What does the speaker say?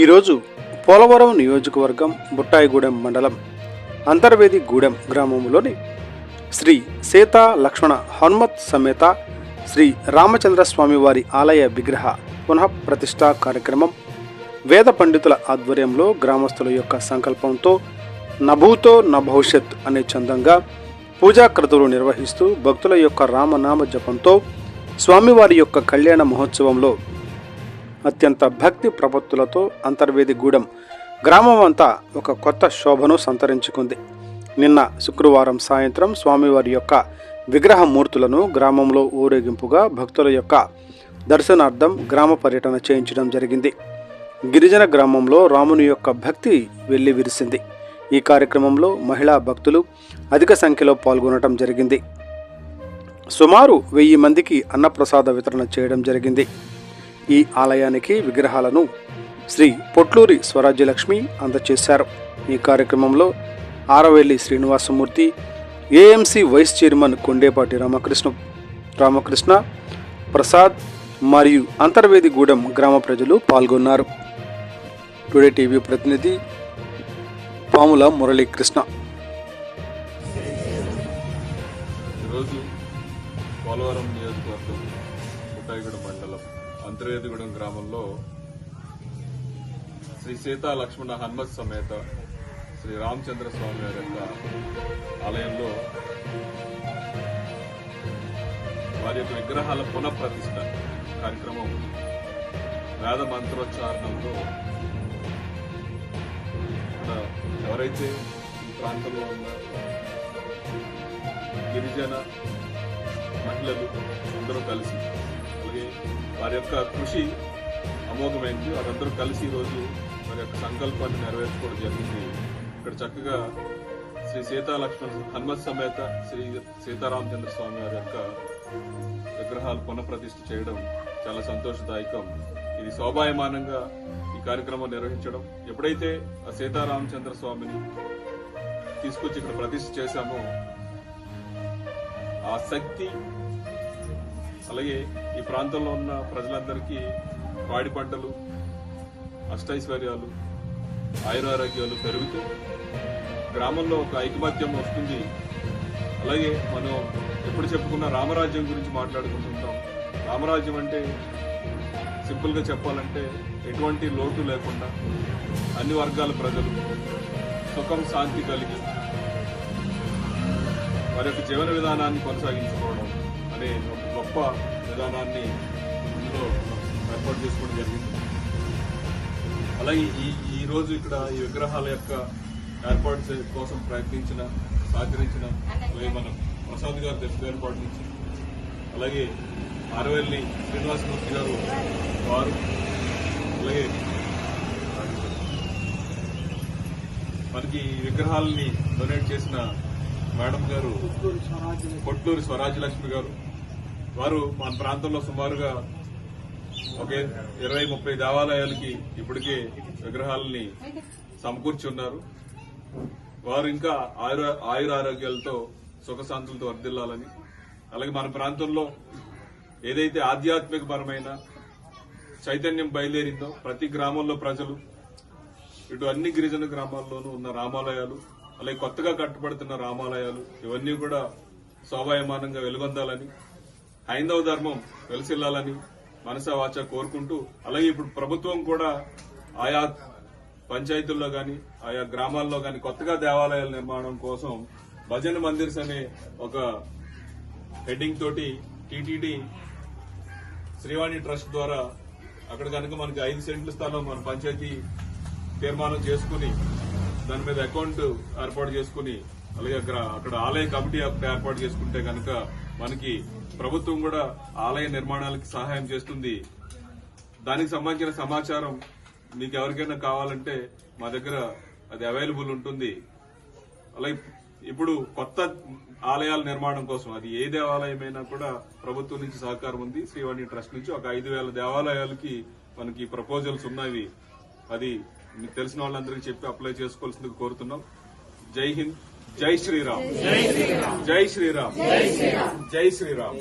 ఈరోజు పోలవరం నియోజకవర్గం బుట్టాయిగూడెం మండలం అంతర్వేదిగూడెం గ్రామంలోని శ్రీ సీతా లక్ష్మణ హనుమత్ సమేత శ్రీ రామచంద్రస్వామి వారి ఆలయ విగ్రహ పునఃప్రతిష్ఠా కార్యక్రమం వేద పండితుల ఆధ్వర్యంలో గ్రామస్తుల యొక్క సంకల్పంతో నభూతో నభవిష్యత్ అనే చందంగా పూజాక్రతులు నిర్వహిస్తూ భక్తుల యొక్క రామనామ జపంతో స్వామివారి యొక్క కళ్యాణ మహోత్సవంలో అత్యంత భక్తి ప్రపత్తులతో అంతర్వేదిగూడెం గ్రామం అంతా ఒక కొత్త శోభను సంతరించుకుంది. నిన్న శుక్రవారం సాయంత్రం స్వామివారి యొక్క విగ్రహ మూర్తులను గ్రామంలో ఊరేగింపుగా భక్తుల యొక్క దర్శనార్థం గ్రామ పర్యటన చేయించడం జరిగింది. గిరిజన గ్రామంలో రాముని యొక్క భక్తి వెళ్లి విరిసింది. ఈ కార్యక్రమంలో మహిళా భక్తులు అధిక సంఖ్యలో పాల్గొనడం జరిగింది. సుమారు 1000 మందికి అన్నప్రసాద వితరణ చేయడం జరిగింది. ఈ ఆలయానికి విగ్రహాలను శ్రీ పొట్లూరి స్వరాజ్యలక్ష్మి అందజేశారు. ఈ కార్యక్రమంలో Aravelli Srinivasamurthy, AMC vice chairman Kondepati Ramakrishna Prasad మరియు అంతర్వేదిగూడెం గ్రామ ప్రజలు పాల్గొన్నారు. టుడే టీవీ ప్రతినిధి పాముల మురళీకృష్ణ. ఈరోజు పోలవరం నియోజకవర్గం బుట్టాయిగూడెం మండలం అంతర్వేదిగూడెం గ్రామంలో శ్రీ సీతా లక్ష్మణ హనుమత్ సమేత శ్రీ రామచంద్ర స్వామి వారి యొక్క ఆలయంలో వారి యొక్క విగ్రహాల పునఃప్రతిష్ఠ కార్యక్రమం వేద మంత్రోచ్చారణంతో ఎవరైతే ఈ ప్రాంతంలో ఉన్న గిరిజన మహిళలు అందరూ కలిసి, అలాగే వారి యొక్క కృషి అమోఘమైంది. వారందరూ కలిసి ఈరోజు వారి యొక్క సంకల్పాన్ని నెరవేర్చుకోవడం జరిగింది. ఇక్కడ చక్కగా శ్రీ సీతా లక్ష్మణ హనుమత్ సమేత శ్రీ సీతారామచంద్ర స్వామి వారి యొక్క విగ్రహాలు పునఃప్రతిష్ఠ చేయడం చాలా సంతోషదాయకం. ఇది శోభాయమానంగా ఈ కార్యక్రమం నిర్వహించడం. ఎప్పుడైతే ఆ సీతారామచంద్ర స్వామిని తీసుకొచ్చి ఇక్కడ ప్రతిష్ఠ చేశామో ఆ శక్తి, అలాగే ఈ ప్రాంతంలో ఉన్న ప్రజలందరికీ పాడి పంటలు, అష్టైశ్వర్యాలు, ఆయురారోగ్యాలు పెరుగుతూ గ్రామంలో ఒక ఐకమత్యం వస్తుంది. అలాగే మనం ఎప్పుడు చెప్పుకున్న రామరాజ్యం గురించి మాట్లాడుకుంటుంటాం. రామరాజ్యం అంటే సింపుల్ గా చెప్పాలంటే ఎటువంటి లోటు లేకుండా అన్ని వర్గాల ప్రజలు సుఖం శాంతి కలిగి వారి యొక్క జీవన విధానాన్ని కొనసాగించుకోవడం అనే ఒక గొప్ప విధానాన్ని ఇందులో ఏర్పాటు చేసుకోవడం జరిగింది. అలాగే ఈ రోజు ఇక్కడ ఈ విగ్రహాల యొక్క ఏర్పాటు కోసం ప్రయత్నించిన, సహకరించిన అలాగే మనం ప్రసాద్ గారు తెలుగు ఏర్పాటు నుంచి, అలాగే ఆరవెల్లి శ్రీనివాసమూర్తి గారు వారు, అలాగే మనకి ఈ విగ్రహాలని డొనేట్ చేసిన మేడం గారు పొట్లూరి స్వరాజ్యలక్ష్మి గారు, వారు మన ప్రాంతంలో సుమారుగా ఒక 20-30 దేవాలయాలకి ఇప్పటికే విగ్రహాలని సమకూర్చి ఉన్నారు. వారు ఇంకా ఆయురారోగ్యాలతో సుఖశాంతులతో వర్ధిల్లాలని, అలాగే మన ప్రాంతంలో ఏదైతే ఆధ్యాత్మికపరమైన చైతన్యం బయలుదేరిందో ప్రతి గ్రామంలో ప్రజలు, ఇటు అన్ని గిరిజన గ్రామాల్లోనూ ఉన్న రామాలయాలు, అలాగే కొత్తగా కట్టబడుతున్న రామాలయాలు ఇవన్నీ కూడా శోభాయమానంగా వెలుగొందాలని, హైందవ ధర్మం వెలసిల్లాలని మనసా వాచా కోరుకుంటూ, అలాగే ఇప్పుడు ప్రభుత్వం కూడా ఆయా పంచాయతీల్లో గాని ఆయా గ్రామాల్లో గాని కొత్తగా దేవాలయాల నిర్మాణం కోసం భజన మందిర్స్ అనే ఒక హెడ్డింగ్ తోటి టీటీడీ శ్రీవాణి ట్రస్ట్ ద్వారా అక్కడ కనుక మనకి 5 సెంట్ల స్థలం మన పంచాయతీ తీర్మానం చేసుకుని దాని మీద అకౌంట్ ఏర్పాటు చేసుకుని, అలాగే అక్కడ ఆలయ కమిటీ ఏర్పాటు చేసుకుంటే కనుక మనకి ప్రభుత్వం కూడా ఆలయ నిర్మాణాలకు సహాయం చేస్తుంది. దానికి సంబంధించిన సమాచారం మీకు ఎవరికైనా కావాలంటే మా దగ్గర అది అవైలబుల్ ఉంటుంది. అలాగే ఇప్పుడు కొత్త ఆలయాల నిర్మాణం కోసం అది ఏ దేవాలయమైనా కూడా ప్రభుత్వం నుంచి సహకారం ఉంది. శ్రీవాణి ట్రస్ట్ నుంచి ఒక 5000 దేవాలయాలకి మనకి ప్రపోజల్స్ ఉన్నాయి. అది మీకు తెలిసిన వాళ్ళందరికీ చెప్పి అప్లై చేసుకోవాల్సిందిగా కోరుతున్నాం. జై హింద్, జై శ్రీరామ్, జై శ్రీరామ్, జై శ్రీరామ్, జై శ్రీరామ్.